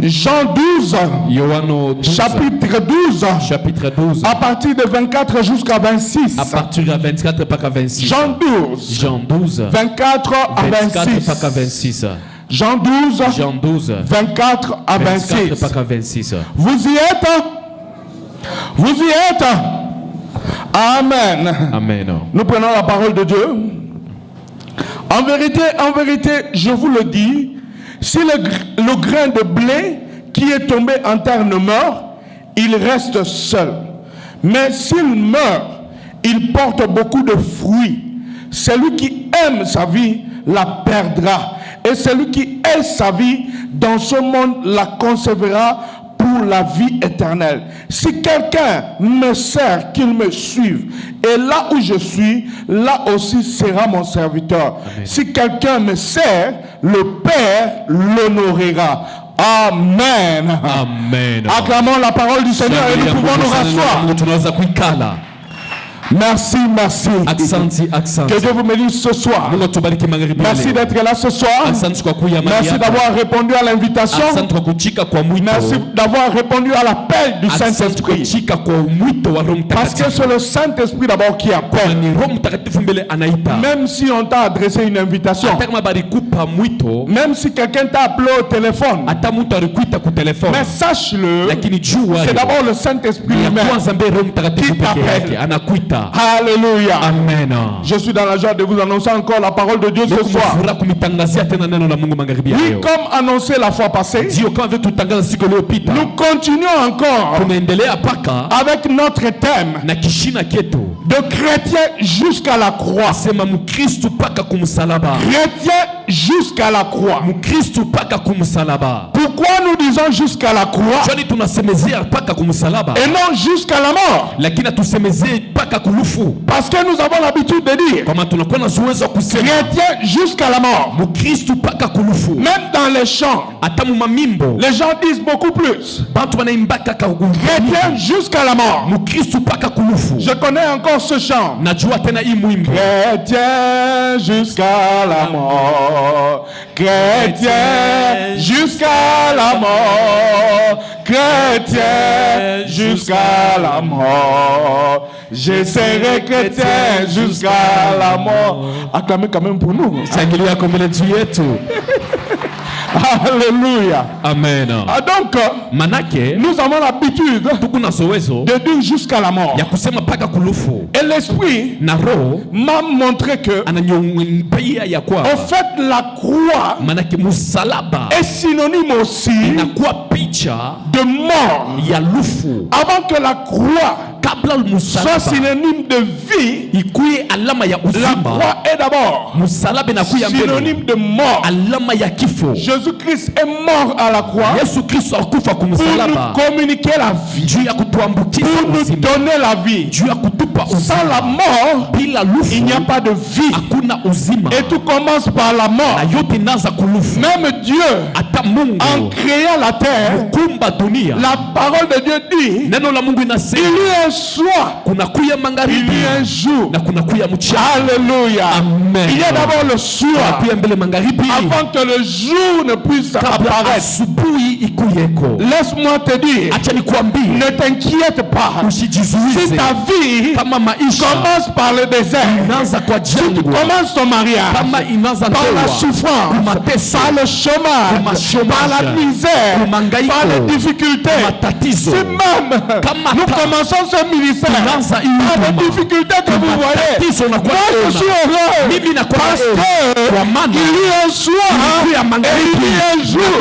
Jean 12, Yohano 12, chapitre 12, à partir de 24 jusqu'à 26. À partir de 24 mpaka 26. Jean 12, 24 à 26. Jean 12, 24 à 26. Vous y êtes? Vous y êtes? Amen. Amen. Nous prenons la parole de Dieu. En vérité, je vous le dis, si le grain de blé qui est tombé en terre ne meurt, il reste seul. Mais s'il meurt, il porte beaucoup de fruits. Celui qui aime sa vie la perdra. Et celui qui aime sa vie dans ce monde la conservera pour la vie éternelle. Si quelqu'un me sert, qu'il me suive. Et là où je suis, là aussi sera mon serviteur. Amen. Si quelqu'un me sert, le Père l'honorera. Amen. Amen. Acclamons la parole du Seigneur et nous pouvons nous rasseoir. Merci. Que Dieu vous bénisse ce soir. Merci d'être là ce soir. Merci d'avoir répondu à l'invitation. Merci d'avoir répondu à l'appel du Saint-Esprit. Parce que c'est le Saint-Esprit d'abord qui appelle. Même si on t'a adressé une invitation, même si quelqu'un t'a appelé au téléphone, mais sache-le, c'est d'abord le Saint-Esprit lui-même qui t'appelle. Alléluia. Amen. Je suis dans la joie de vous annoncer encore la parole de Dieu ce soir. Oui, comme annoncé la fois passée, nous continuons encore avec notre thème de chrétien jusqu'à la croix. Chrétien jusqu'à la croix. Pourquoi nous disons jusqu'à la croix et non jusqu'à la mort? Parce que nous avons l'habitude de dire chrétien jusqu'à la mort. Même dans les chants, les gens disent beaucoup plus chrétien jusqu'à la mort. Je connais encore ce chant. Chrétien jusqu'à la mort. Chrétien jusqu'à la mort. Chrétien jusqu'à la mort. Je serai chrétien jusqu'à la mort. Acclamez quand même pour nous. Alléluia. Amen. Donc, nous avons l'habitude de dire jusqu'à la mort. Et l'Esprit m'a montré que, en fait, la croix est synonyme aussi de mort. Avant que la croix soit synonyme de vie, la croix est d'abord synonyme de mort. Jésus-Christ est mort à la croix pour nous communiquer la vie, pour nous donner la vie. Sans la mort, il n'y a pas de vie. Et tout commence par la mort. Même Dieu, en créant la terre, la parole de Dieu dit, il y a un soir, il y a un jour. Alléluia. Amen. Il y a d'abord le soir avant que le jour ne puisse apparaître. Laisse-moi te dire, ne t'inquiète pas. Si ta vie commence par le désert, si tu commences ton mariage par la souffrance, par le chômage, par la misère, par les difficultés, si même nous commençons ce ministère par les difficultés que vous voyez, moi je suis heureux parce que il y a un soir et il y a un jour.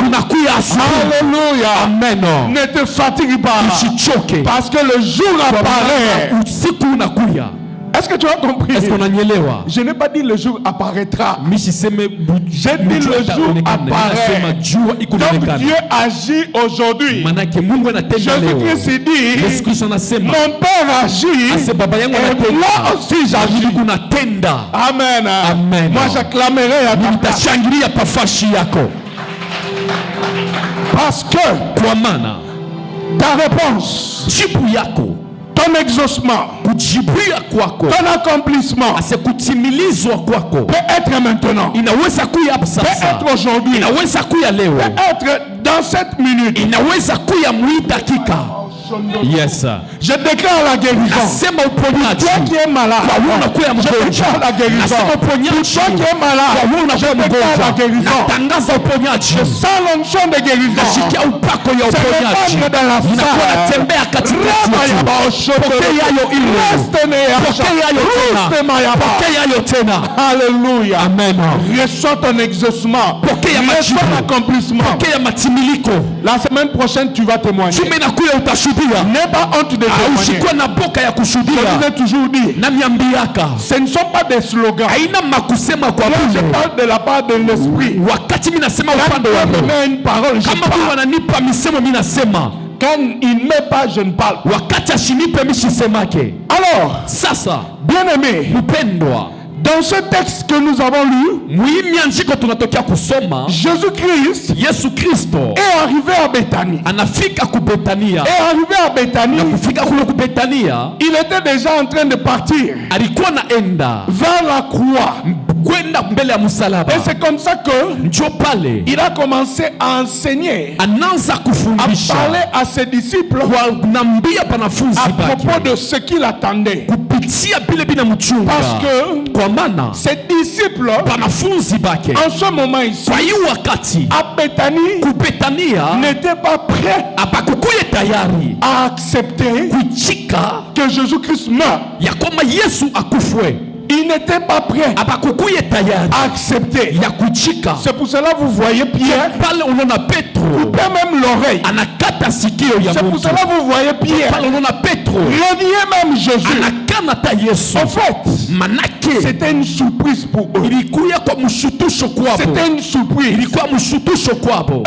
Alléluia. Amen. Ne te fatigue pas parce que le jour apparaît. Est-ce que tu as compris? Je n'ai pas dit le jour apparaîtra. J'ai dit le jour apparaît. Donc Dieu agit aujourd'hui. Jésus-Christ dit, mon Père agit et moi aussi j'agis. Amen. Amen. Moi j'acclamerai à ta place. Parce que ta réponse, ton exaucement, ton accomplissement peut être maintenant, peut être aujourd'hui, peut être dans cette minute, inaweza kuya mwi dakika. Yes, sir. je déclare la guérison. Nasema uponyaji. Toi qui es malade, Kwa wewe unakuwa je mgonjwa. déclare la guérison. Nasema uponyaji. Toi qui es malade, Kwa wewe unakuwa je déclare la mgonjwa. guérison. Natangaza uponyaji. Je sens l'onction de guérison. Nasikia upako ya C'est uponyaji. le dans la Inakuwa salle. natembea katikati yetu. Pokea yayo ile. Pokea yayo tena. Pokea yayo tena. Alléluia. Amen. Reçois ton exaucement. Pokea Reçois majibu. l'accomplissement. Pokea matimiliko. La semaine prochaine, tu vas témoigner. Juma inakuya utashuhudia. N'aie pas honte de témoigner. Ushikwe na boka ya Je kushuhudia. vous ai toujours dit, Na miambiaka. ce ne sont pas des slogans. Haina makusema kwa Là, je bure. parle de la part de l'esprit. Wakati mimi nasema Quand upande wa Dieu me roho. met une parole, je Kama Mungu parle. ananipa misemo mimi nasema. Quand il ne met pas, je ne parle pas. Wakati ashinipe mimi sisemake. Alors, Sasa bien-aimé, mpendwa, dans ce texte que nous avons lu, muhimu andiko tunatokea kusoma, Jésus-Christ Yesu Kristo est arrivé à Béthanie. anafika ku Betania. Est arrivé à Béthanie, Kufika kule ku Betania, il était déjà en train de partir alikuwa naenda vers la croix. kwenda mbele ya msalaba. Et c'est comme ça que Njo pale il a commencé à enseigner, anaanza à kufundisha, parler à ses disciples kuambia banafunzi à propos bake de ce qu'il attendait. kupitia bile bina mchunga, Parce que kwa maana ses disciples, banafunzi bake en ce moment ici, kwa hiyo wakati à Béthanie, ku Betania n'étaient pas prêts apakukuye tayari à accepter kuchika que Jésus-Christ meure. ya kwamba Yesu akufwe. Ils n'étaient pas prêts Abakukuye tayari à accepter. ya kuchika. C'est pour cela que vous voyez Pierre, Pale unaona Petro coupez même l'oreille. anakata sikio ya C'est pour mtu. cela que vous voyez Pierre, Pale unaona Petro renier même Jésus. anakana ta Yesu. En fait, Manake c'était une surprise pour eux. ilikuya kwa mshutusho kwabo. C'était une surprise. Ilikuwa mshutusho kwabo.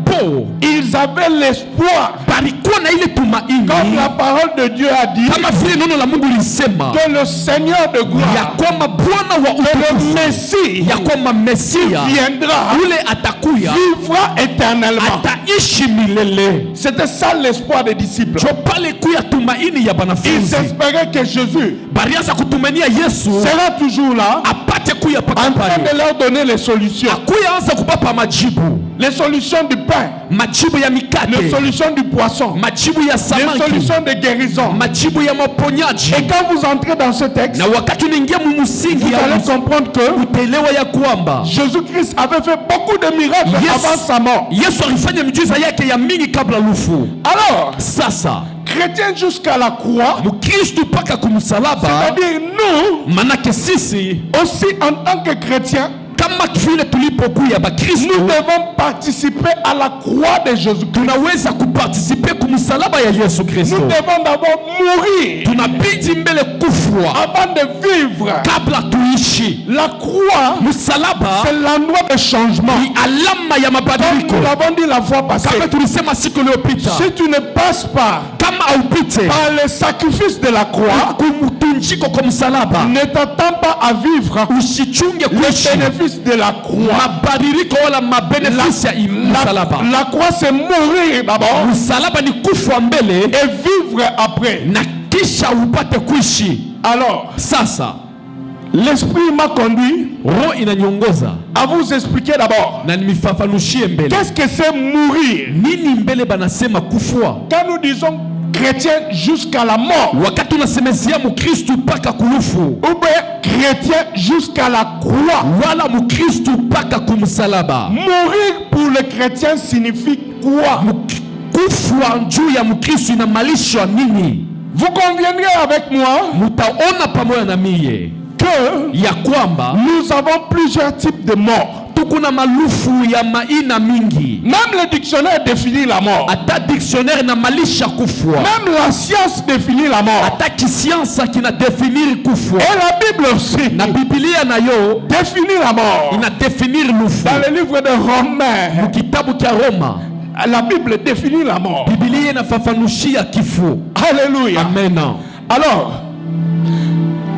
Bo Ils avaient l'espoir, balikuwa na ile tumaini comme la parole de Dieu a dit, kama vile neno la Mungu lisema que le Seigneur de ya gloire, kwamba Bwana wa que le utukufu Messie ya kwamba Mesia viendra, ule atakuya vivra éternellement. ataishi milele. C'était ça l'espoir des disciples. Jo pale kuya tumaini ya Ils banafunzi espéraient que Jésus balianza kutumania Yesu sera toujours là, apate kuya paka en train pale de leur donner les solutions. akuya anza kupapa majibu, Les solutions du pain, majibu ya les mikate, solutions du poisson, majibu ya les samaki, solutions de guérison. majibu ya maponyaji. Et quand vous entrez dans ce texte, Na wakati unaingia mumusingi vous ya allez comprendre que utaelewa ya kwamba Jésus-Christ avait fait beaucoup de miracles avant sa mort. Yesu alifanya miujiza yake ya mingi kabla lufu. Alors, Sasa chrétiens jusqu'à la croix, Mkristu paka kumsalaba, c'est-à-dire nous manake sisi aussi en tant que chrétiens, kama vile tulipokuya Bakristo nous devons participer à la croix de Jésus-Christ. tunaweza kupartisipe kumsalaba ya Yesu Nous Kristo. devons d'abord mourir Tunabidi mbele kufwa avant de vivre. kabla tuishi. La croix, Msalaba c'est l'endroit de changement. ni alama ya Comme mabadiliko. nous l'avons dit la fois passée, Kama tulisema siku iliyopita, si tu ne passes pas kama haupite par le sacrifice de la croix, kumtunjiko kwa msalaba, ne t'attends pas à vivre usichunge le kuishi bénéfice de la croix. mabadiliko wala mabenefisi ya msalaba. La croix, c'est mourir d'abord Msalaba ni kufa mbele et vivre après. na kisha upate kuishi. Alors, Sasa l'Esprit m'a conduit roho inanyongoza à vous expliquer d'abord na nifafanushie mbele qu'est-ce que c'est mourir. nini mbele banasema kufwa. Quand nous disons chrétien jusqu'à la mort, Wakati unasemezia Mkristu mpaka kulufu ou bien chrétien jusqu'à la croix, wala Mkristu mpaka kumsalaba, mourir pour le chrétien signifie quoi? kufwa juu ya Mkristu inamaanisha nini? Vous conviendrez avec moi Mutaona pamoja na miye que ya kwamba nous avons plusieurs types de morts. tukuna malufu ya maina mingi. Même le dictionnaire définit la mort. Ata dictionnaire na malisha kufwa, Même la science définit la mort. ata kisiansa kina definir kufwa, Et la Bible aussi na Biblia nayo définit la mort. ina definir lufu. Dans le livre de Romains, Kitabu cha Roma la Bible définit la mort. Biblia inafafanushia kifo. Alléluia. Amen. Alors,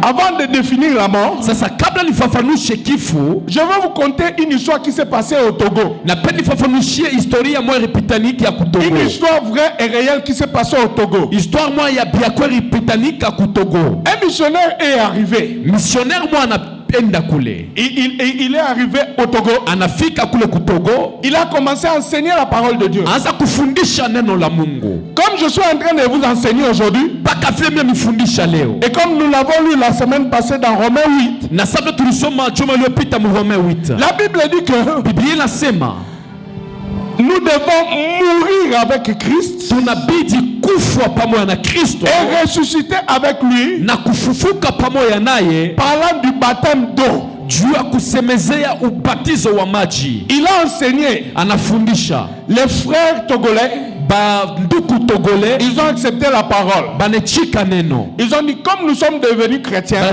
avant de définir la mort, Sasa kabla nifafanushe kifo, je vais vous conter une histoire qui s'est passée au Togo. napenda nifafanushie historia moja ripitaniki ya kutogo. Une histoire vraie et réelle qui s'est passée au Togo. Histoire moja ya biakwe ripitaniki ya kutogo. Un missionnaire est arrivé. Missionnaire moja enda kule. Il est arrivé au Togo. Anafika kule kutogo. Il a commencé à enseigner la parole de Dieu. Anza kufundisha neno la Mungu. Comme je suis en train de vous enseigner aujourd'hui. Paka vile mimi nifundisha leo. Et comme nous l'avons lu la semaine passée dans Romains 8. Na sababu tulisoma juma iliyopita mu Romains 8. La Bible dit que Biblia inasema nous devons mourir avec Christ. Tunabidi kufa pamoja na Kristo. Et ressusciter avec lui. Na kufufuka pamoja naye. Parlant du baptême d'eau. Juu ya kusemezea ubatizo wa maji. Il a enseigné. Anafundisha. Les frères togolais. Ndugu togolais. Ils ont accepté la parole. Banechika neno. Ils ont dit comme nous sommes devenus chrétiens.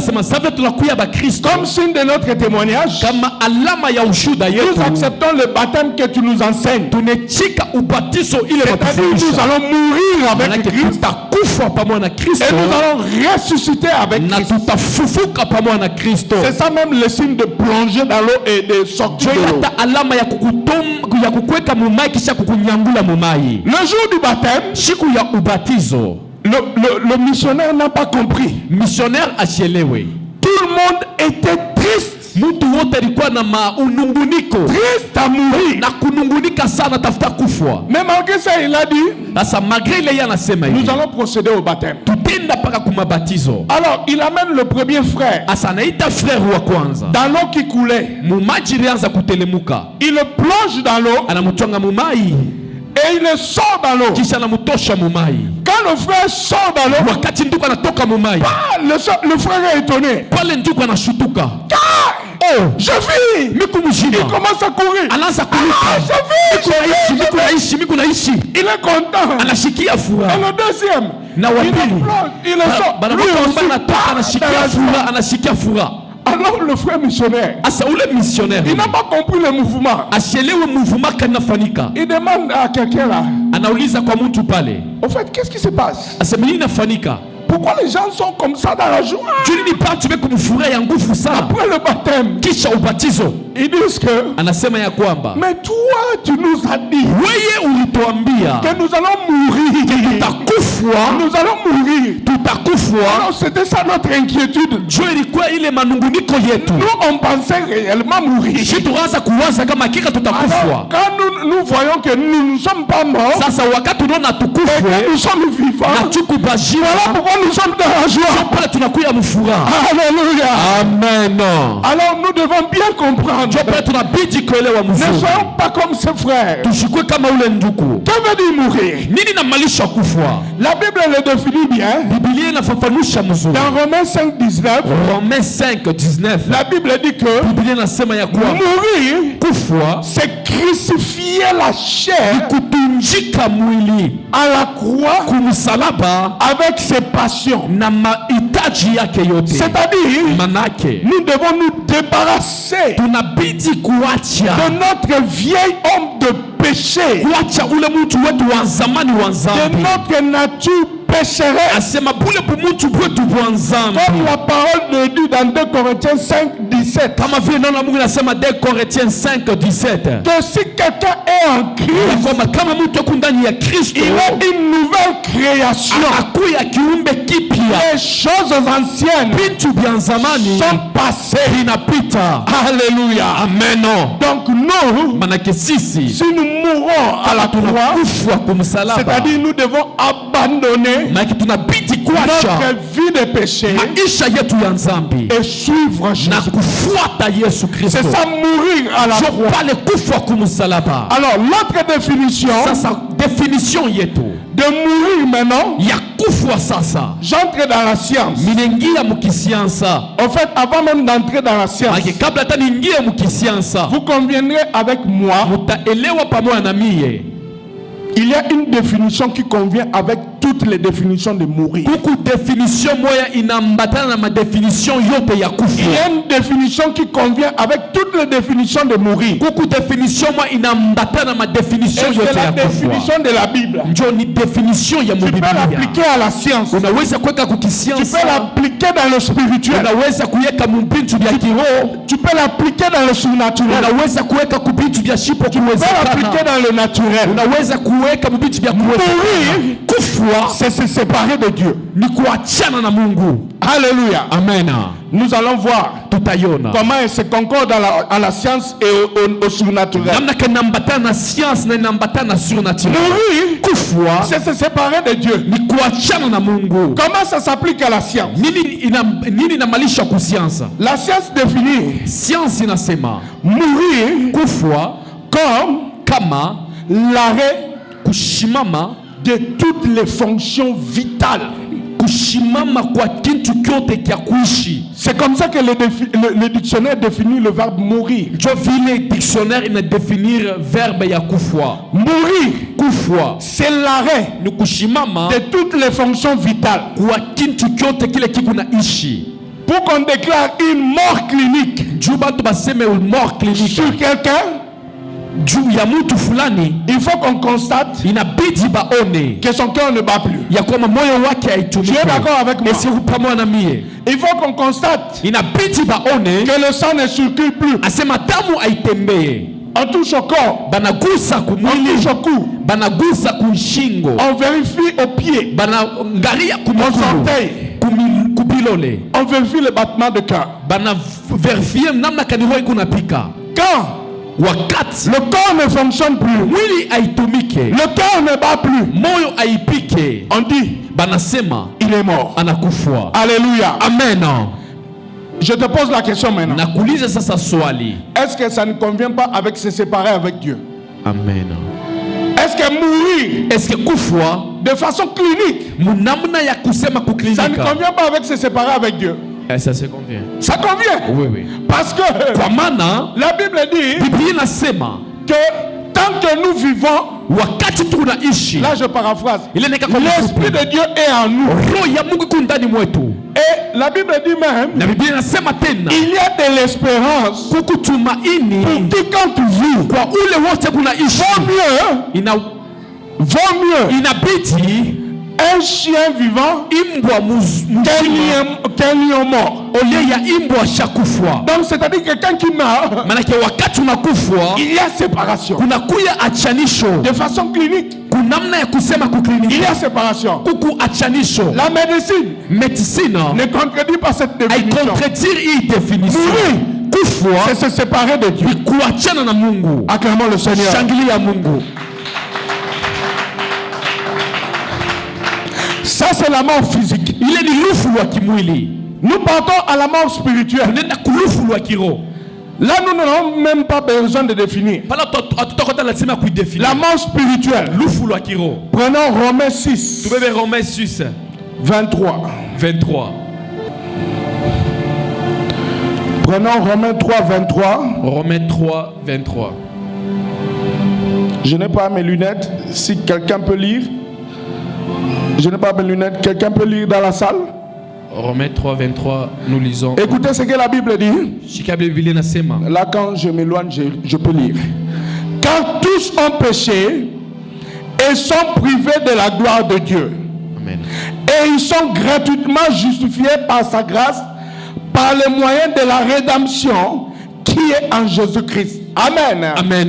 Comme signe de notre témoignage. Nous acceptons le baptême que tu nous enseignes. C'est-à-dire nous allons mourir avec Christ. Et nous allons ressusciter avec Christ. C'est ça même le signe de plonger dans l'eau et de sortir de l'eau. Le jour du baptême, le missionnaire n'a pas compris. Missionnaire achelewe. Tout le monde était triste. Mtu wote alikuwa na ununguniko. Triste à mourir. Na kunungunika sana tafuta kufwa. Mais malgré ça il a dit. Sasa malgré ile yanasema hivi. Nous allons procéder au baptême. Tutenda paka kumabatizo. Alors il amène le premier frère. Asa anaita frère wa kwanza. Dans l'eau qui coulait. Mumaji ilianza kutelemuka. Il le plonge dans l'eau. Anamutwanga mumai. Et il le sort dans l'eau. Kisha anamutosha mumai. Quand le frère sort dans l'eau. Wakati ndugu anatoka mumai. Le frère est étonné. Pale ndugu anashutuka. Oh, je vis. Il commence à courir. Je vis. Il est content. Anashikia furaha. Et le deuxième. Na wa pili. Il le sort. Anashikia furaha. Alors le frère missionnaire. Il n'a pas compris le mouvement. Il demande à quelqu'un là. Au fait, qu'est-ce qui se passe? Pourquoi les gens sont comme ça dans la joie? Après le baptême, ils disent que mais toi tu nous as dit que nous allons mourir. Nous allons mourir. Alors c'était ça notre inquiétude. Nous on pensait réellement mourir. Alors, quand nous voyons que nous ne sommes pas morts et que nous sommes vivants, voilà pourquoi nous sommes dans la joie. Alléluia. Amen. Alors nous devons bien comprendre. Ne soyons pas comme ce frère. Que veut dire mourir? La Bible le définit bien. Dans Romains 5:19, la Bible dit que mourir, c'est crucifier la chair à la croix avec ses passions. C'est-à-dire, nous devons nous débarrasser de notre vieil homme de péché, de notre nature pécheresse. Comme la parole de Dieu dans 2 Corinthiens 5:17. Que si quelqu'un est en Christ, il est une nouvelle création. Les choses anciennes sont passées. Alléluia. Amen. Donc nous, si nous mourons à la croix, c'est-à-dire nous devons abandonner notre vie de péché et suivre Jésus. C'est ça, mourir à la croix. Alors l'autre définition de mourir maintenant, j'entre dans la science. En fait, avant même d'entrer dans la science, vous conviendrez avec moi, il y a une définition qui convient avec toutes les définitions de mourir. Il y a une définition qui convient avec toutes les définitions de mourir. Et c'est la définition de la Bible. Tu peux l'appliquer à la science. Tu peux l'appliquer dans le spirituel. Tu peux l'appliquer dans le surnaturel. Tu peux l'appliquer dans le naturel. Mourir, c'est se séparer de Dieu. Alléluia. Amen. Nous allons voir. tutaiona comment elle se concorde à la science et au surnaturel. namna kanambatana na science na inambatana na surnaturel. Mourir, Kufwa c'est se séparer de Dieu. ni kuachana na Mungu. Comment ça s'applique à la science? Nini inamalisha kusiansa? La science définit Science inasema mourir kufwa kama l'arrêt kushimama de toutes les fonctions vitales. kushimama kwa kitu kyote kya kuishi. C'est comme ça que le dictionnaire définit le verbe mourir. Ndio vile dictionnaire ina définir verbe ya kufwa. Mourir, Kufwa c'est l'arrêt ni kushimama de toutes les fonctions vitales. kwa kitu kyote kile kiko na ishi. Pour qu'on déclare une mort clinique Juu batu baseme mort clinique sur quelqu'un, juu ya mtu fulani, il faut qu'on constate inabidi baone que son cœur ne bat plus. ya kwamba moyo wake haitumiki. Tu es d'accord avec moi? Esi pamoja na mie, Il faut qu'on constate inabidi baone que le sang ne circule plus. asema damu haitembee. On touche au corps, Banagusa on kumwili, touche au cou, banagusa kushingo, on vérifie au pied, banangalia aux kumagulu, orteils, kubilole, on vérifie le battement de cœur. banaverifie namna kaniro iko napika. Quand Wakati le corps ne fonctionne plus, mwili haitumike, le cœur ne bat plus, moyo haipike, on dit banasema il est mort. anakufwa. Alléluia. Amen. Je te pose la question maintenant. Nakuuliza sasa swali. Est-ce que ça ne convient pas avec se séparer avec Dieu? Amen. Est-ce que mourir Est-ce que kufwa de façon clinique, munamna ya kusema ça ne kuklinika? convient pas avec se séparer avec Dieu? Ça se convient. Ça convient. Oui, oui. Parce que Kwa maana la Bible dit Biblia inasema que tant que nous vivons, wakati tunaishi, là je paraphrase, ile neka kwa l'Esprit de Dieu est en nous. roho ya Mungu iko ndani mwetu, Et la Bible dit même, na Biblia inasema tena il y a de l'espérance pour kukutumaini quiconque vit. kwa ule wote kunaishi. Vaut mieux Inabidi un chien vivant imbwa mzima qu'un lion mort. ole ya imbwa shakufwa. Donc c'est-à-dire que quelqu'un qui meurt, Manake wakati unakufwa il y a séparation. kuna kuya achanisho, De façon clinique, kunamna ya kusema il y kuklinika a séparation. kuku achanisho. La médecine Medicine ne contredit pas cette définition. haikontredire hii definition. Mourir, Kufwa c'est se séparer de Dieu. ni kuachana na Mungu. Acclamons le Seigneur. Shangilia Mungu. Ça c'est la mort physique. Ile ni lufu wa kimwili. Nous partons à la mort spirituelle. Tunaenda kulufu wa kiroho. Là nous n'avons même pas besoin de définir. Pala hatutakota lazima kuidefini. La mort spirituelle. Lufu wa kiroho. Prenons Romains 6, Tubebe Romains 6 23. 23. Prenons Romains 3, 23. Romains 3 23. Je n'ai pas mes lunettes. Si quelqu'un peut lire. Je n'ai pas mes lunettes. Quelqu'un peut lire dans la salle? Romains 3 23, nous lisons. Écoutez ce que la Bible dit. Shikabe Biblia inasema. Là, quand je m'éloigne, je peux lire. Car tous ont péché et sont privés de la gloire de Dieu. Amen. Et ils sont gratuitement justifiés par sa grâce, par le moyen de la rédemption qui est en Jésus-Christ. Amen. Amen.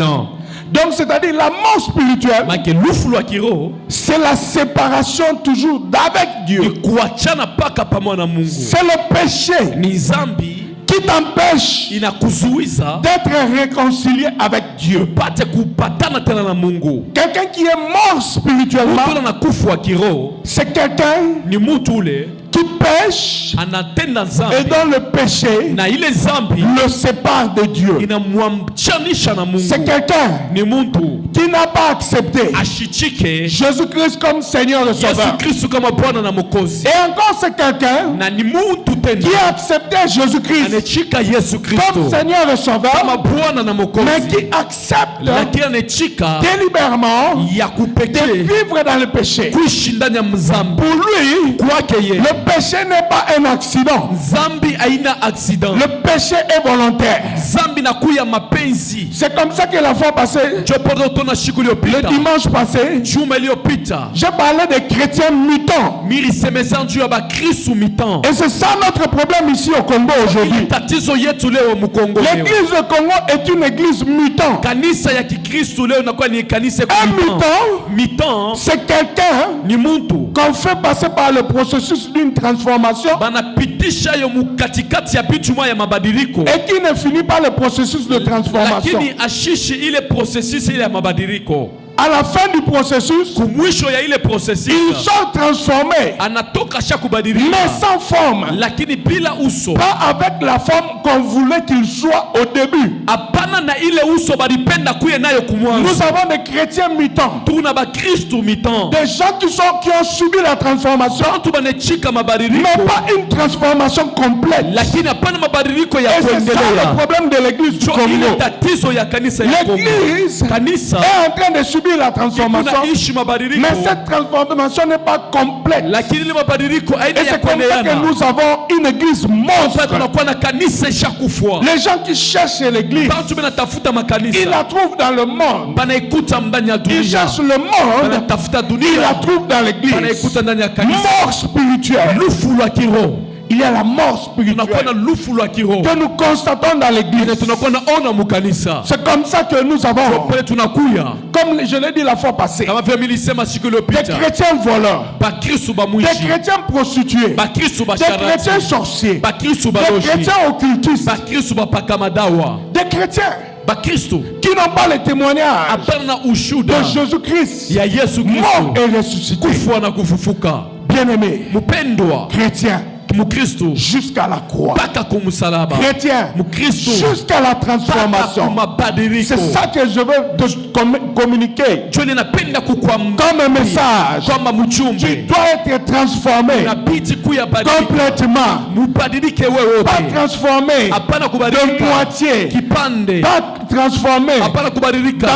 Donc, c'est-à-dire la mort spirituelle, Make lufu wa kiroho c'est la séparation toujours d'avec ni Dieu. kuachana paka pamoja na Mungu. C'est le péché Ni zambi qui t'empêche inakuzuiza d'être réconcilié avec Dieu. pate kupatana tena na Mungu. Quelqu'un qui est mort spirituellement, Mtu na kufu wa kiroho c'est quelqu'un ni mtu ule qui pêche anatenda et zambi dont le péché na ile zambi le sépare de Dieu. inamwamchanisha na C'est Mungu. quelqu'un Ni mtu qui n'a pas accepté ashichike Jésus-Christ comme Seigneur et Yesu Sauveur. Kristo kama Bwana na Mwokozi, Et encore c'est quelqu'un na ni mtu qui tena a accepté Jésus-Christ anechika Yesu comme Kristo Seigneur et kama Sauveur, Bwana na mais Mwokozi, qui accepte lakini anechika délibérément ya de kupekee vivre dans le péché. kuishi ndani ya mzambi. Pour lui, Kwake ye le péché n'est pas un accident. zambi haina accident, Le péché est volontaire. zambi nakuya mapenzi. C'est comme ça que la fois passée, Chopodo tona siku le iliyopita, dimanche passé, juma iliyopita, j'ai parlé des chrétiens mutants. milisemezana juu ya bakristu mitan. Et c'est ça notre problème ici au Congo aujourd'hui. Tatizo yetu leo Mkongo leo, L'église du Congo est une église mutant. kanisa ya Kikristo leo inakuwa ni kanisa Un mutant, mitan. c'est quelqu'un Ni mtu qu'on fait passer par le processus d'une transformation transformation banapitisha yo mukatikati ya bitu moya ya mabadiliko et qui ne finit pas le processus de transformation. lakini ashishi ile processus ile ya mabadiliko. À la fin du processus, kumwisho ya ile processus ils sont transformés, anatoka shakubadilika mais sans forme, lakini bila uso, pas avec la forme qu'on voulait qu'il soit au début. apana na ile uso balipenda kuye nayo kumwanzo. Nous avons des chrétiens mi-temps, tuna ba Kristo mitan, des gens qui ont subi la transformation, bantu banechika mabadiliko mais pas une transformation complète. lakini apana mabadiliko ya Et c'est ça le kuendelea. problème de l'église du Jo Congo. ile tatizo ya kanisa ya Kongo. L'église Kanisa est en train de subir la transformation, tunaishi mabadiliko mais cette transformation n'est pas complète. lakini ile mabadiliko Et aina ya c'est comme ça que kuendelea. nous avons une église Sasa monstre. tunakuwa na kanisa ishakufwa. Les gens qui cherchent l'église, Bantu banatafuta ils makanisa la trouvent dans le monde. banaikuta ndani ya Ils dunia, cherchent le monde, banatafuta ils la dunia trouvent dans l'église. banaikuta ndani ya kanisa. Mort spirituelle. Lufu lwa kiroho, Il y a la mort tunakuwa na spirituelle lufu lwa kiroho que nous constatons dans ile l'église. tunakuwa na ona mukanisa. C'est comme ça que nous avons, Pale tunakuya comme je l'ai dit la fois passée, kama vile milisema siku des iliyopita, chrétiens voleurs, bakristo des bamwishi, chrétiens prostitués, bakristo des chrétiens basharati, sorciers, bakristo des baloshi, chrétiens occultistes, bakristo bapaka madawa, des chrétiens bakristo qui n'ont pas le témoignage hapana na de ushuda Jésus-Christ, ya Yesu mort Kristo et ressuscité. kufwa na kufufuka. Bien-aimés, Mupendwa chrétiens, Mukristo jusqu'à la croix. mpaka kumsalaba, Chrétiens, Mukristo jusqu'à la mpaka transformation. kumabadiliko. C'est ça que je veux te communiquer Jole napenda kukwambia comme un message. kwamba Tu mchumbe dois être transformé inabidi kuyabadilika, complètement, mubadilike wewe pas wote, transformé hapana de kubadilika moitié, kipande, pas transformé hapana kubadilika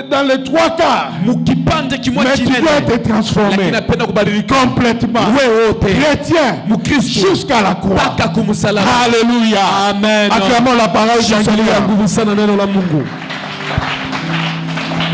dans les trois quarts, mukipande kimwa mais tu dois kinene, être transformé lakini napenda kubadilika complètement. wewe wote, Chrétien, Mukristo jusqu'à la croix. mpaka kumsalaba. Alléluia. Amen. Acclamons la parole du Shangilia Seigneur. nguvu sana neno la Mungu.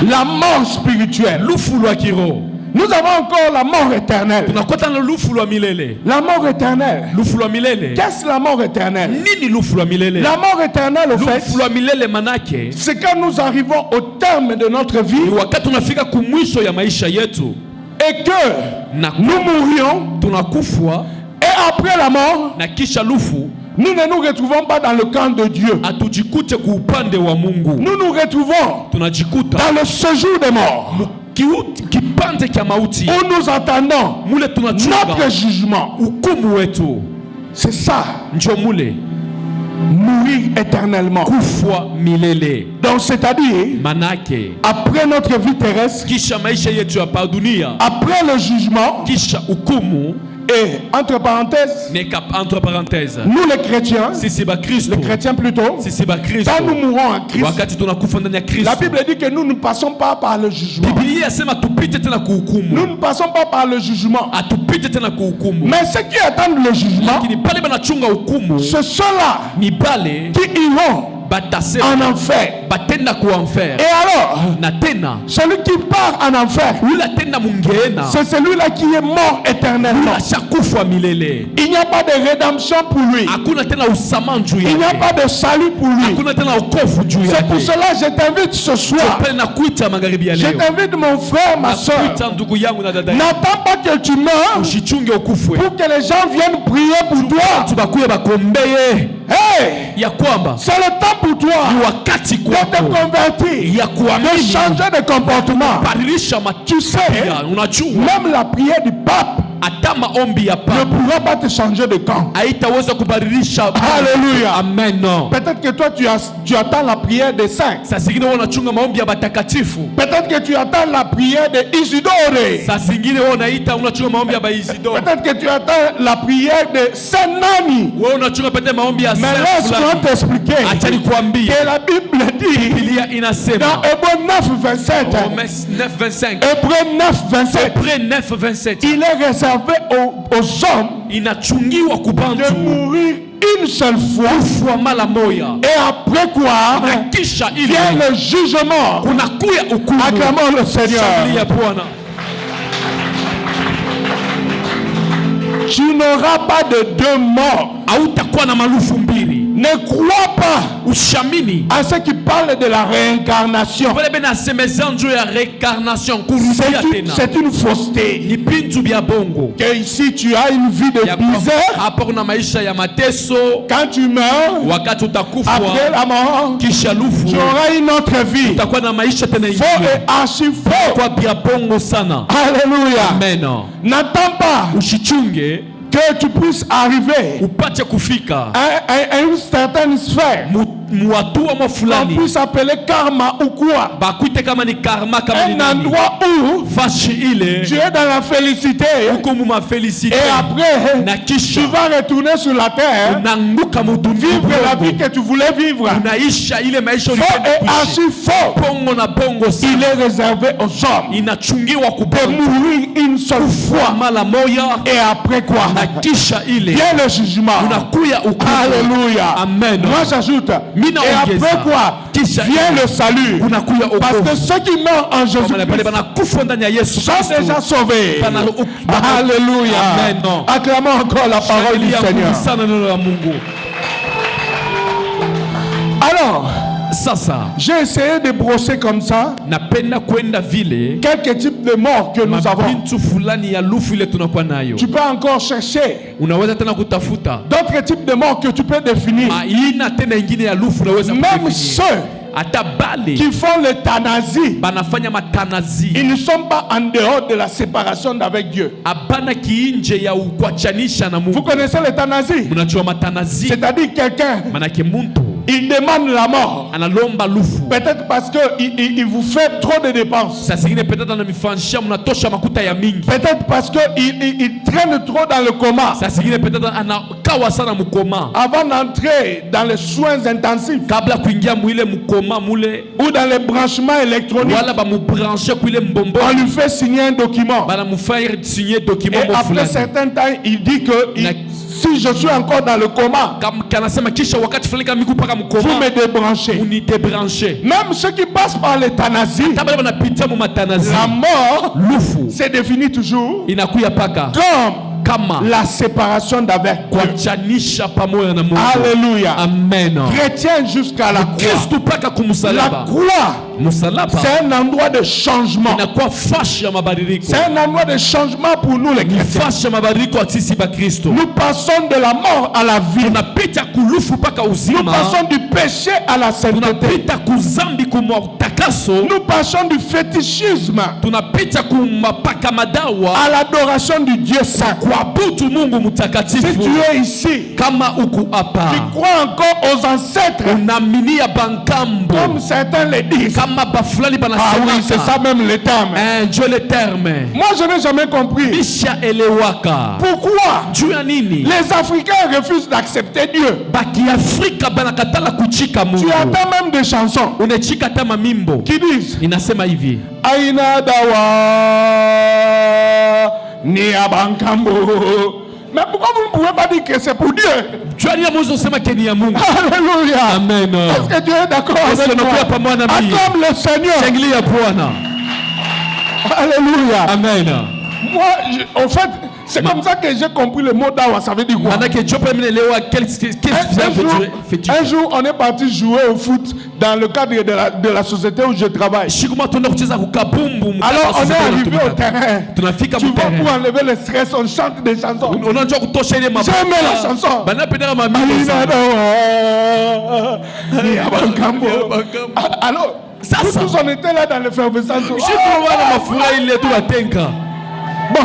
La mort spirituelle. Lufu lwa kiroho, Nous avons encore la mort éternelle. tunakuta na lufu lwa milele. La mort éternelle. Lufu lwa milele, Qu'est-ce que la mort éternelle? nini lufu lwa milele? La mort éternelle, au fait, Lufu lwa milele manake c'est quand nous arrivons au terme de notre vie ni wakati tunafika kumwisho ya maisha yetu et que na nous mourions, tunakufwa, et après la mort, na kisha lufu nous ne nous retrouvons pas dans le camp de Dieu. atujikute ku upande wa Mungu, Nous nous retrouvons tunajikuta dans le séjour des morts kipande kya mauti où nous attendons mule notre tunachunga jugement. hukumu wetu, C'est ça, njo mule mourir éternellement. kufwa milele. Donc, c'est-à-dire, Manake après notre vie terrestre, kisha maisha yetu hapa dunia, après le jugement, kisha hukumu, et entre parenthèses, neka entre parenthèses, nous les chrétiens, sisi ba Kristo, les chrétiens plutôt, sisi ba Kristo, quand nous mourons en Christ, wakati tunakufa ndani ya la Kristo, Bible dit que nous ne passons pas par le jugement. Biblia yasema tupite tena Nous kuhukumu, ne passons pas par le jugement. atupite tena kuhukumu, Mais ceux qui attendent le jugement, lakini pale banachunga hukumu ce sont là ni pale qui iront batasema en enfer. batenda ku enfer, Et alors, na tena celui qui part en enfer, ule atenda mungeena c'est celui-là qui est mort éternellement. ashakufa milele, Il n'y a pas de rédemption pour lui. hakuna tena usama juu Il n'y a yake, pas de salut pour lui. hakuna tena wokovu juu C'est pour yake. cela que je t'invite ce soir. Pale nakuita magharibi ya Je leo, t'invite mon frère, ma soeur. nakuita ndugu yangu na dada yangu, N'attends pas que tu meurs usichunge ukufwe, pour que les gens viennent prier pour toi. tubakuye bakombeye Hey, ya kwamba c'est le temps pour toi ni wakati de te kwako convertir, ya de kuamini, changer de comportement. badilisha Tu sais, matabia. Unajua même la prière du pape hata maombi ya ne papa pourra pas te changer de camp. haitaweza kubadilisha. Alléluia. Amen. Peut-être que toi, tu attends la prière des saints. Saa zingine wewe unachunga maombi ya batakatifu, Peut-être que tu attends la prière de Isidore. saa zingine wewe unachunga maombi ya Baisidore, Peut-être que tu attends la prière de Saint Nani. wewe unachunga pete maombi ya Mais laisse-moi fulani. t'expliquer Acha nikwambie, que la Bible dit Biblia dans inasema Hébreu 9, 27, Romains 9:25, Hébreu 9, 27, Hébreux 9:27, il est réservé aux hommes inachungiwa de kubantu mourir une seule fois kufwa mara moya, et après quoi na kisha ile vient le jugement. kunakuya hukumu. Acclamons le Seigneur. Shangilia Bwana. Tu n'auras pas de deux morts. Hautakuwa na malufu mbili. Ne crois pas ushamini à ceux qui parlent de la réincarnation. C'est une fausseté. Que ici tu as une vie de misère. Quand tu meurs, après la mort, tu auras une autre vie. Faux et archi faux. Alléluia. Amen. N'attends pas que tu puisses arriver à une certaine sphère. On puisse appeler karma ou quoi. Un endroit où tu es dans la félicité. Et après, tu vas retourner sur la terre, vivre la vie que tu voulais vivre. Faux et archi faux. Il est réservé aux hommes de mourir une seule fois. Et après quoi? Vient le jugement. Alléluia. Amen. Moi j'ajoute. Et après quoi? Vient le salut. Parce que ceux qui meurent en Jésus-Christ sont déjà sauvés. Alléluia. Acclamons encore la parole du Seigneur. Alors, j'ai essayé de brosser comme ça quelques types de morts que nous avons. Tu peux encore chercher d'autres types de morts que tu peux définir. Même ceux qui font l'euthanasie, ils ne sont pas en dehors de la séparation d'avec Dieu. Vous connaissez l'euthanasie? C'est-à-dire quelqu'un, il demande la mort. Peut-être parce qu'il vous fait trop de dépenses. Peut-être parce qu'il traîne trop dans le coma. Avant d'entrer dans les soins intensifs ou dans les branchements électroniques, on lui fait signer un document. Et après un certain temps, il dit que si je suis encore dans le coma, vous me débranchez. Même ceux qui passent par l'euthanasie, la mort c'est défini toujours comme la séparation d'avec Dieu. Alléluia. Amen. Chrétien jusqu'à la croix. La croix, c'est un endroit de changement. C'est un endroit de changement pour nous les chrétiens. Nous passons de la mort à la vie. Nous passons du péché à la sainteté. Nous passons du fétichisme à l'adoration du Dieu saint. Si tu es ici, tu crois encore aux ancêtres, comme certains le disent. Ah oui, c'est ça même le terme. Moi je n'ai jamais compris pourquoi les Africains refusent d'accepter Dieu. Tu attends même des chansons qui disent Aina dawa ni abankambo. Mais pourquoi vous ne pouvez pas dire que c'est pour Dieu? Alléluia. Amen. Est-ce que Dieu est d'accord avec moi? Acclame le Seigneur. Alléluia. Amen. Moi, en fait, c'est comme ça que j'ai compris le mot dawa. Ça veut dire quoi? Un jour, on est parti jouer au foot dans le cadre de la société où je travaille. Alors, on est arrivé au terrain. Tu vois, pour enlever le stress, on chante des chansons. J'aime la chanson. Alors, tous on était là dans l'effervescence. Bon,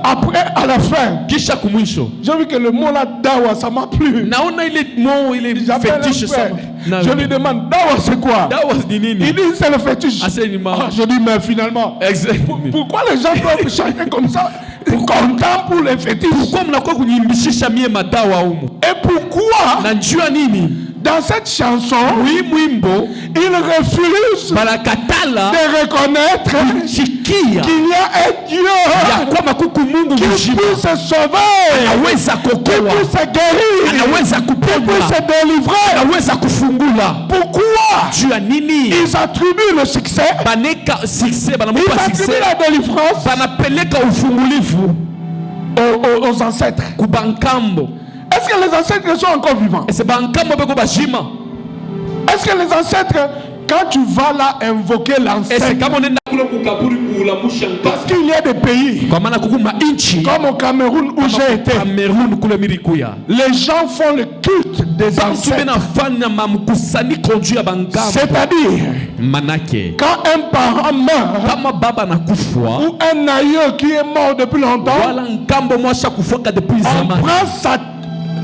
après, à la fin, j'ai vu que le mot là, dawa, ça m'a plu. Je lui demande, dawa c'est quoi? Il dit c'est le fétiche. Je dis mais finalement, pourquoi les gens doivent chanter comme ça? Content pour les fétiches. Et pourquoi dans cette chanson, il refuse de reconnaître qu'il y a un Dieu qui puisse se sauver, qui puisse se guérir, qui puisse se délivrer. Pourquoi ils attribuent le succès, ils attribuent la délivrance aux ancêtres? Est-ce que les ancêtres sont encore vivants? Est-ce que les ancêtres, quand tu vas là invoquer l'ancêtre, parce qu'il y a des pays comme au Cameroun où j'ai été, les gens font le culte des ancêtres. C'est-à-dire, quand un parent meurt ou un aïeux qui est mort depuis longtemps, on prend sa...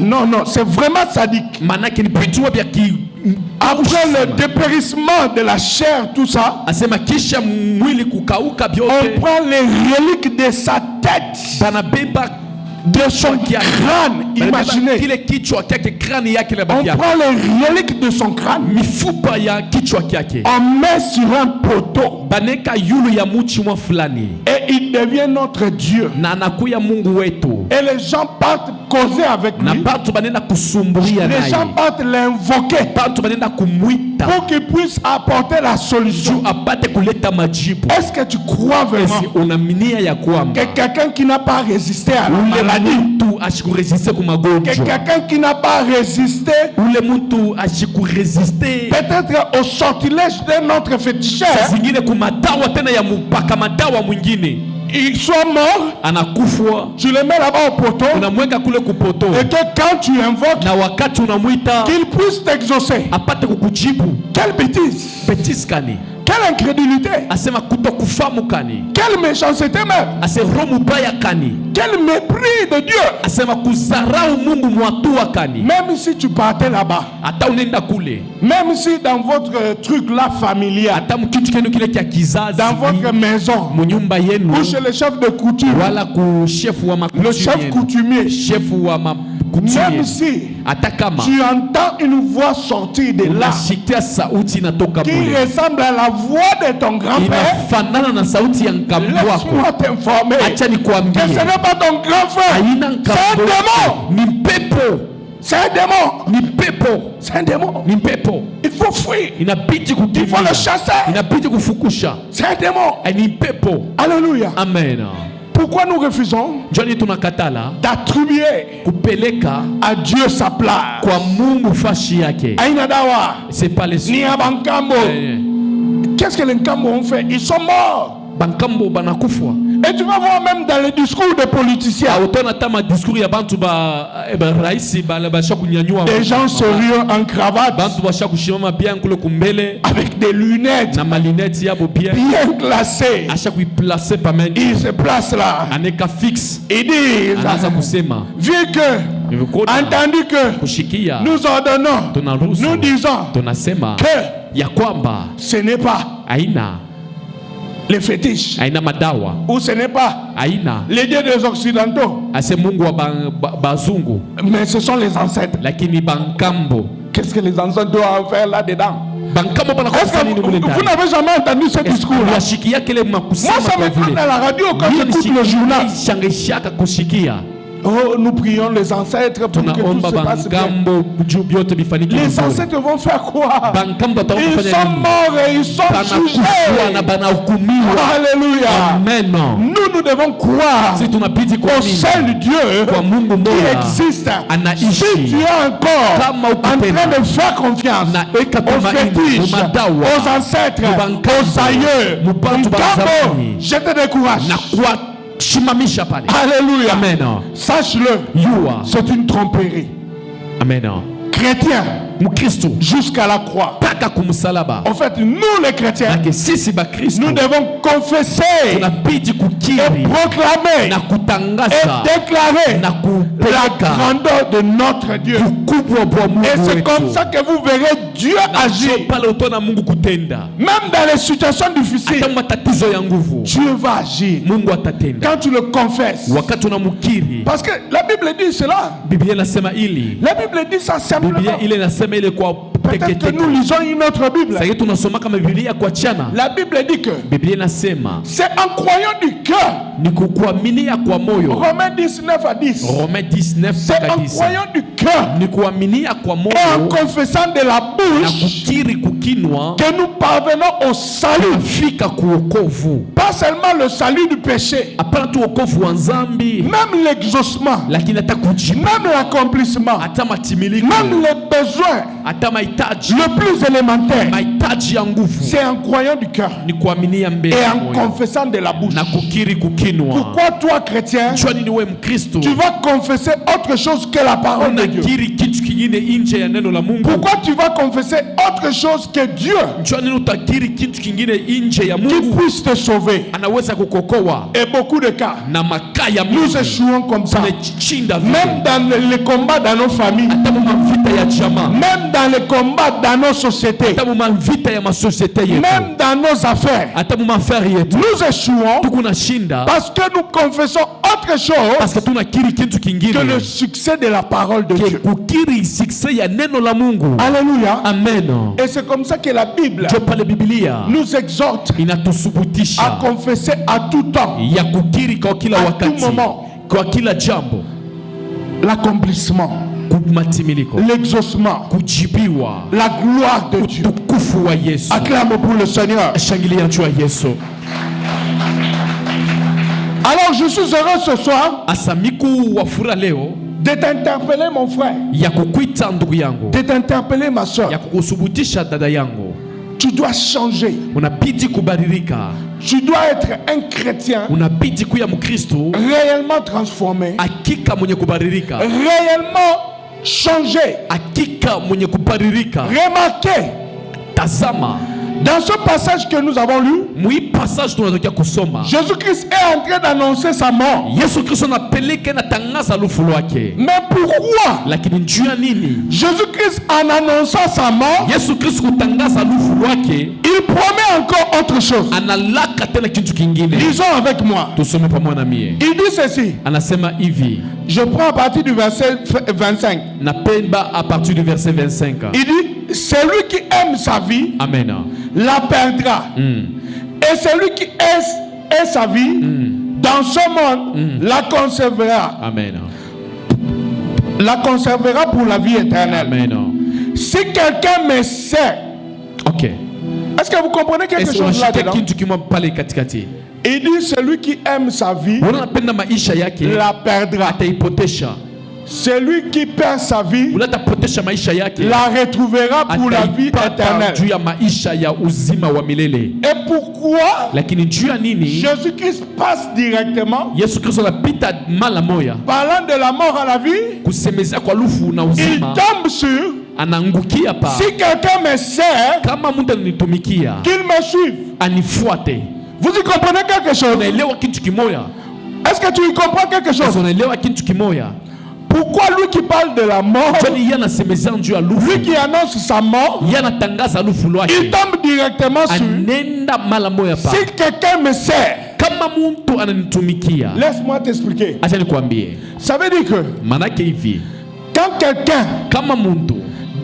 Non, c'est vraiment sadique. Après le dépérissement de la chair, tout ça, on prend les reliques de sa tête, de son crâne. Imaginez. On prend les reliques de son crâne, on met sur un poteau, et il devient notre Dieu. Et les gens partent causer avec lui. Les gens partent l'invoquer pour qu'il puisse apporter la solution. Est-ce que tu crois vraiment que quelqu'un qui n'a pas résisté à la maladie, que quelqu'un qui n'a pas résisté peut-être au sortilège d'un autre féticheur, il soit mort, tu le mets là-bas au poteau, et que quand tu invoques, qu'il puisse t'exaucer? Quelle bêtise! Quelle incrédulité! Quelle méchanceté même! Quel mépris de Dieu! Même si tu partais là-bas, même si dans votre truc là familial, dans votre maison, ou chez le chef de coutume, le chef coutumier, même si tu entends une voix sortir de là qui ressemble à la voix de ton grand-père, laisse-moi t'informer que ce n'est pas ton grand-frère, c'est un démon. C'est un démon. Il faut fuir. Il faut le chasser. C'est un démon. Alléluia. Amen. Pourquoi nous refusons d'attribuer à Dieu sa place? Aïnadawa, c'est pas les ni à Bankambo. Qu'est-ce que les Nkambo ont fait? Ils sont morts. Et tu vas voir même dans les discours des politiciens, des gens sérieux en cravate, avec des lunettes bien classées, ils se placent là. Ils disent, vu que, entendu que nous ordonnons, nous disons que ce n'est pas les fétiches, ou ce n'est pas les dieux des occidentaux, mais ce sont les ancêtres. Qu'est-ce que les ancêtres doivent faire là-dedans? Est-ce que vous n'avez jamais entendu ce discours? Moi, ça me prend à la radio quand j'écoute le journal. Oh, nous prions les ancêtres pour que tout se passe bien. Les ancêtres vont faire quoi? Ils sont morts et ils sont jugés. Alléluia. Amen. Nous devons croire au seul Dieu qui existe. Si tu es encore en train de faire confiance aux fétiches, aux ancêtres, aux aïeux, je te décourage. Alléluia. Amen. Sache-le, c'est une tromperie. Amen. Chrétien, jusqu'à la croix. En fait, nous les chrétiens, nous devons confesser et proclamer et déclarer la grandeur de notre Dieu. Et c'est comme ça que vous verrez Dieu agir. Même dans les situations difficiles, Dieu va agir quand tu le confesses. Parce que la Bible dit cela. La Bible dit ça simplement. Peut-être que nous lisons une autre Bible. Sasa tunasoma kama Biblia kuachana. La Bible dit que Biblia inasema c'est en croyant du cœur. ni kukuaminia kwa moyo. Romains 19 à 10. Romains 19 C'est mpaka en 10. croyant du cœur Ni kuaminia kwa moyo et en confessant de la na bouche kukiri kukinwa que nous parvenons au salut. fika kuokovu. Pas seulement le salut du péché, Hapana tu wokovu wa dhambi, même l'exaucement, lakini hata kujibu, même l'accomplissement, hata matimiliko, même les besoins hata mahitaji, le plus élémentaire. mahitaji ya nguvu C'est en croyant du cœur ni kuaminia mbele et ya en moyo confessant de la bouche. na kukiri kukinwa. Pourquoi toi, chrétien, Jua nini wewe Mkristo tu vas confesser autre chose que la parole de Dieu? unakiri kitu kingine nje ya neno la Mungu? Pourquoi tu vas confesser autre chose que Dieu Jua nini utakiri kitu kingine nje ya qui Mungu? puisse te sauver? Anaweza kukokoa Et beaucoup de cas, na makaya nous mingi échouons comme ça. tunachinda vile. Même dans les combats dans nos familles, Hata mu mavita ya jamaa, même dans les combats dans nos sociétés, hata mu mavita ya masosiete yetu, même dans nos affaires, hata mu mafari yetu nous échouons tuko nashinda parce que nous confessons autre chose parce que tunakiri kitu que le kingine succès de la parole de Dieu. kukiri success ya neno la Mungu. Alléluia. Amen. Et c'est comme ça que la Bible Ndio pale Biblia nous exhorte à inatusubutisha confesser à tout temps ya kukiri kwa kila À tout wakati, moment. kwa kila jambo, l'accomplissement, kumatimiriko, l'exaucement, kujibiwa, la gloire de Dieu. utukufu wa Yesu. Acclame pour le Seigneur. Shangilia juu ya Yesu. Alors je suis heureux ce soir Asamiku wa furaha leo de t'interpeller mon frère, ya kukuita ndugu yangu, de t'interpeller ma soeur. ya kukusubutisha dada yangu. Tu dois changer. Unabidi kubadilika, Tu dois être un chrétien unabidi kuya Mkristo réellement transformé, hakika mwenye kubadilika, réellement changé. hakika mwenye kubadilika. Remarquez, Tazama dans ce passage que nous avons lu, mwi passage tunatokea kusoma, Jésus-Christ est en train d'annoncer sa mort. Yesu Kristo anapeleka na tangaza lufu lwake. Mais pourquoi Lakini njuu ya nini Jésus-Christ, en annonçant sa mort, Yesu Kristo kutangaza lufu lwake il promet encore autre chose? analaka tena kitu kingine? Lisons avec moi. Tusome pamoja na mie. Il dit ceci. Anasema hivi, Je prends à partir du verset 25. napenda a partir du verset 25. Il dit, celui qui aime sa vie Amen. la perdra. Et celui qui est sa vie dans ce monde la conservera. Amen. La conservera pour la vie éternelle. Amen. Si quelqu'un me sait, Ok. est-ce que vous comprenez quelque Est-ce chose là-dedans? kitu kimo pale katikati? Il dit, celui qui aime sa vie Unapenda maisha yake la perdra. ataipotesha. Celui qui perd sa vie Unatapotesha maisha yake la retrouvera pour la vie ataipata éternelle. juu ya maisha ya uzima wa milele. Et pourquoi Lakini juu ya nini Jésus-Christ passe directement, Yesu Kristo anapita mara moja parlant de la mort à la vie, kusemezea kwa lufu na il uzima, tombe sur, anaangukia pa, si quelqu'un me sert, kama mtu ananitumikia qu'il me suive. anifuate. Vous y comprenez quelque chose? Unaelewa kitu kimoya? Est-ce que tu y comprends quelque chose? Unaelewa kitu kimoya? Pourquoi lui qui parle de la mort, Kwani yeye anasemezea juu ya lufu, lui qui annonce sa mort, yeye anatangaza lufu il lwake, tombe directement sur, anenda mara moja pa, si quelqu'un me sert? kama mtu ananitumikia. Laisse-moi t'expliquer. Acha nikwambie, Ça veut dire que manake hivi, quand quelqu'un kama mtu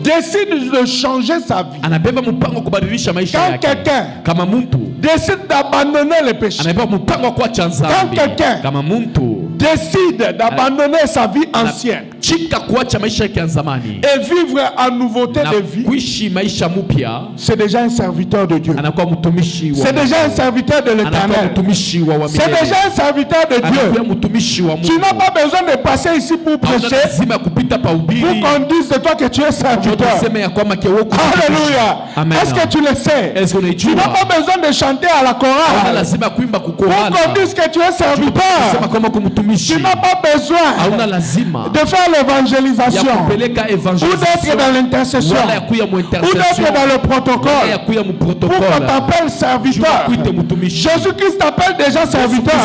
décide de changer sa vie, anabeba mpango kubadilisha maisha quand yake, quelqu'un kama mtu décide d'abandonner le péché, anabeba mpango wa kuacha dhambi, quelqu'un kama mtu décide d'abandonner sa vie ancienne chika kuacha maisha yake ya zamani et vivre en nouveauté na de vie, kuishi maisha mpya, c'est déjà un serviteur de Dieu. anakuwa mtumishi wa C'est déjà un serviteur de anakuwa l'éternel. mtumishi wa C'est milele, déjà un serviteur de anakuwa Dieu. mtumishi wa Tu Mungu. n'as pas besoin de passer ici pour Hauna prêcher, lazima ya kupita pa pour ubiri qu'on dise de toi que tu es serviteur. tuseme ya kwamba kiwoko. Alléluia. Amen. Est-ce que tu le sais? Est-ce qu'on est Tu n'as pas besoin de chanter à la Hauna chorale lazima kuimba pour kukorana qu'on dise que tu es kusema serviteur. kwamba kumtumishi. Tu n'as pas besoin Hauna lazima de faire ya l'évangélisation kupeleka ou d'être evangelisation dans l'intercession wala ya kuya mu ou intercession d'être dans le wala ya protocole kuya mu pour qu'on protocole. t'appelle serviteur. Kuite mtumishi. Jésus-Christ t'appelle déjà serviteur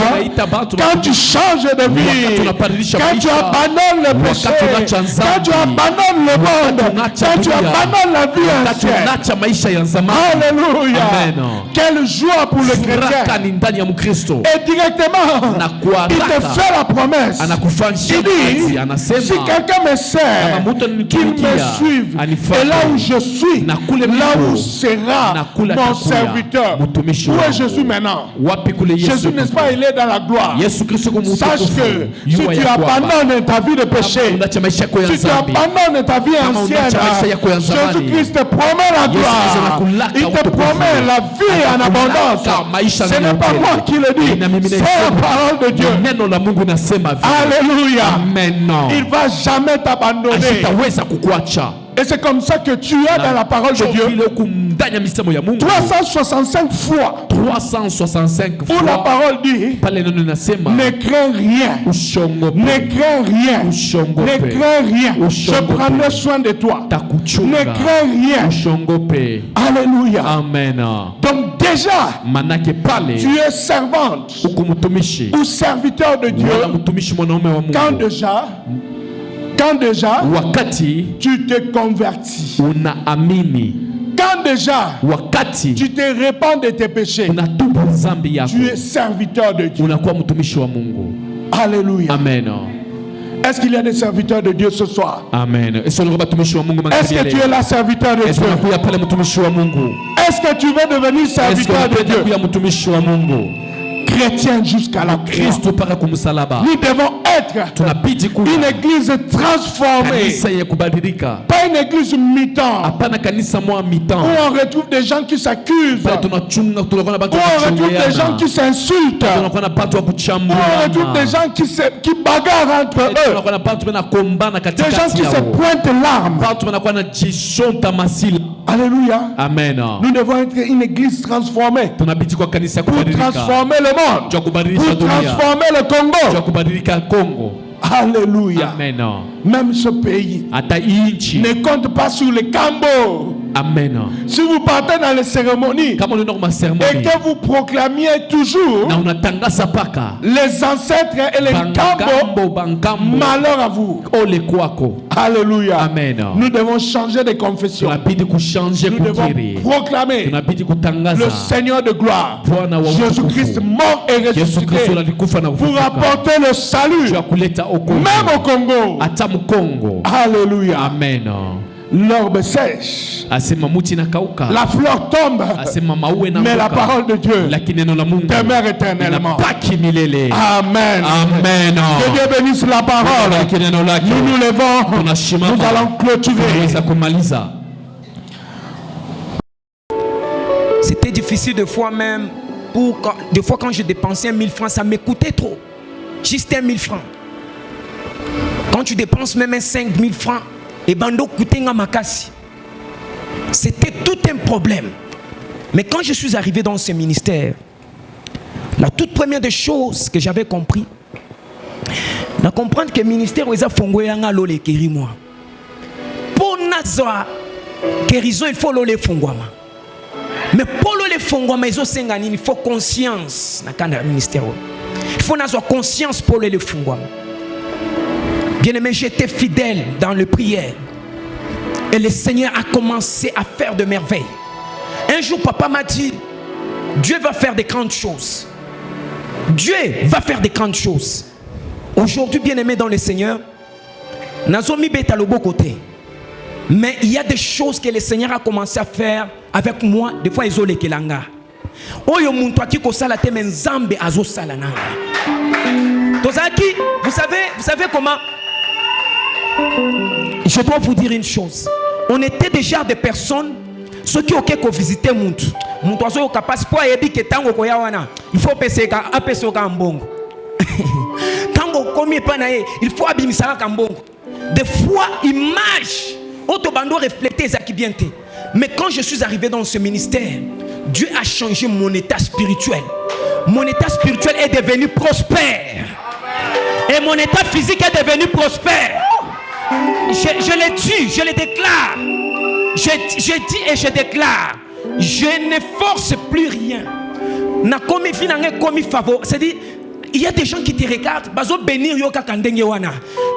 quand tu changes de vie, quand tu abandonnes le péché, quand tu abandonnes le monde, quand tu abandonnes la vie ancienne. Tunacha maisha ya zamani. Alléluia. Amen. Quelle joie pour le Furaha chrétien. ni ndani ya Mkristo. Et directement, Na kwa il te haraka fait la promesse. anakufanyia Il dit, kazi, anasema si quelqu'un me sert, qu'il me suive. Et là où je suis, là où sera mon serviteur. Où est Jésus maintenant? Jésus, n'est-ce pas, il est dans la gloire. Sache que si tu abandonnes ta vie de péché, si tu abandonnes ta vie ancienne, Jésus-Christ te promet la gloire. Il te promet la vie en abondance. Ce n'est pas moi qui le dis, c'est la parole de Dieu. Alléluia. Il ne va jamais t'abandonner. Et c'est comme ça que tu es dans la parole de Dieu. 365 fois. Où la parole dit, ne crains rien. Ne crains rien. Ne crains rien. Je prendrai soin de toi. Ne crains rien. Alléluia. Amen. Donc déjà, tu es servante ou serviteur de Dieu. Quand déjà tu te convertis, quand déjà tu te répands de tes péchés, tu es serviteur de Dieu. Alléluia. Amen. Est-ce qu'il y a des serviteurs de Dieu ce soir? Amen. Est-ce que tu es la serviteur de Dieu? Est-ce que tu veux devenir serviteur de Dieu? Chrétien jusqu'à la croix. Nous devons être une église transformée, pas une église mi-temps, où on retrouve des gens qui s'accusent, où on retrouve des gens qui s'insultent, où on retrouve des gens qui bagarrent entre eux, des gens qui se pointent l'arme. Alléluia. Amen. Nous devons être une église transformée pour transformer le monde, pour transformer le Congo. Alléluia. Amen. Même ce pays ne compte pas sur les Cambo. Amen. Si vous partez dans les cérémonies et que vous proclamiez toujours les ancêtres et les Cambo, malheur à vous. Alléluia. Amen. Nous devons changer de confession. Nous devons proclamer le Seigneur de gloire, Jésus-Christ mort et ressuscité, pour apporter le salut même au Congo. Alléluia. Amen. L'herbe sèche, la fleur tombe, mais la parole de Dieu demeure éternellement. Amen. Amen. Que Dieu bénisse la parole. Nous nous levons, nous allons clôturer. C'était difficile de fois même. Des fois quand je dépensais 1000 francs, ça m'écoutait trop. Juste 1000 francs. Quand tu dépenses même 5000 francs, et bando kutenga makasi. C'était tout un problème. Mais quand je suis arrivé dans ce ministère, la toute première des choses que j'avais compris, de comprendre que le ministère où fongoya nga lo le keri moi. Pour nazoa guérison il faut lo le fongwama. Mais pour lo le fongwama il faut conscience na kana ministère. Il faut nazoa conscience pour le fongwama. Bien-aimé, j'étais fidèle dans les prières. Et le Seigneur a commencé à faire de merveilles. Un jour, papa m'a dit, Dieu va faire des grandes choses. Dieu va faire des grandes choses. Aujourd'hui, bien-aimé dans le Seigneur, Nazomi beta le beau côté. Mais il y a des choses que le Seigneur a commencé à faire avec moi. Des fois, ils ont les kelanga. Oyo muntwaki ko sala te menzambe azo sala nanga. Tozaki, vous savez comment? Je dois vous dire une chose. On était déjà des personnes, ceux qui ont visité Muntu. Muntu a capable pour aider que tango koyawana. Il faut passer à passer au Kambongo. Tango comme panae, il faut abimisa à Kambongo. Des fois, images, autobando refléter ça qui bien t'es. Mais quand je suis arrivé dans ce ministère, Dieu a changé mon état spirituel. Mon état spirituel est devenu prospère. Et mon état physique est devenu prospère. Je le dis, je le déclare. Je dis et je déclare. Je ne force plus rien. C'est-à-dire, il y a des gens qui te regardent.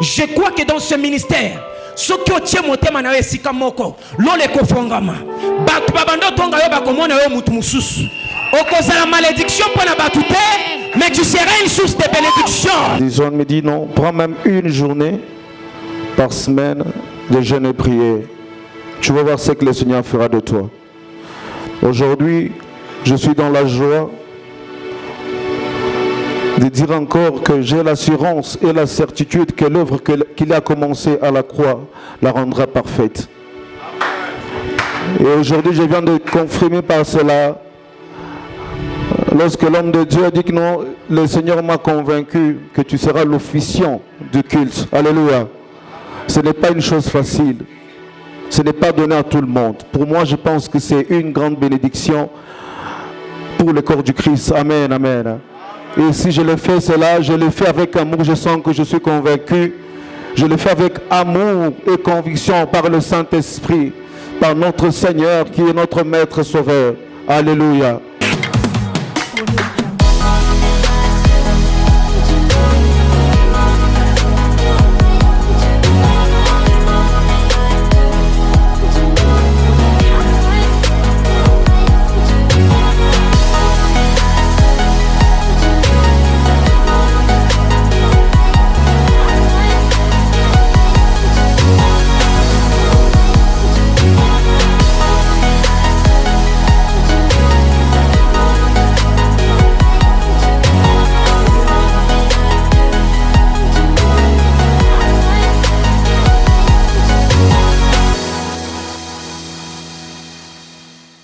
Je crois que dans ce ministère, ceux qui ont tiré mon thème, c'est comme Moko. L'oleko fongama. Babando tonga yo bakomona yo mutu mususu. Okoza la malédiction pour la batute, mais tu seras une source de bénédiction. Les hommes me disent non, prends même une journée par semaine de jeûne et prière. Tu vas voir ce que le Seigneur fera de toi. Aujourd'hui, je suis dans la joie de dire encore que j'ai l'assurance et la certitude que l'œuvre qu'il a commencée à la croix la rendra parfaite. Et aujourd'hui, je viens de confirmer par cela. Lorsque l'homme de Dieu a dit que non, le Seigneur m'a convaincu que tu seras l'officiant du culte. Alléluia. Ce n'est pas une chose facile. Ce n'est pas donné à tout le monde. Pour moi, je pense que c'est une grande bénédiction pour le corps du Christ. Amen, amen. Et si je le fais cela, je le fais avec amour. Je sens que je suis convaincu. Je le fais avec amour et conviction par le Saint-Esprit, par notre Seigneur qui est notre Maître Sauveur. Alléluia.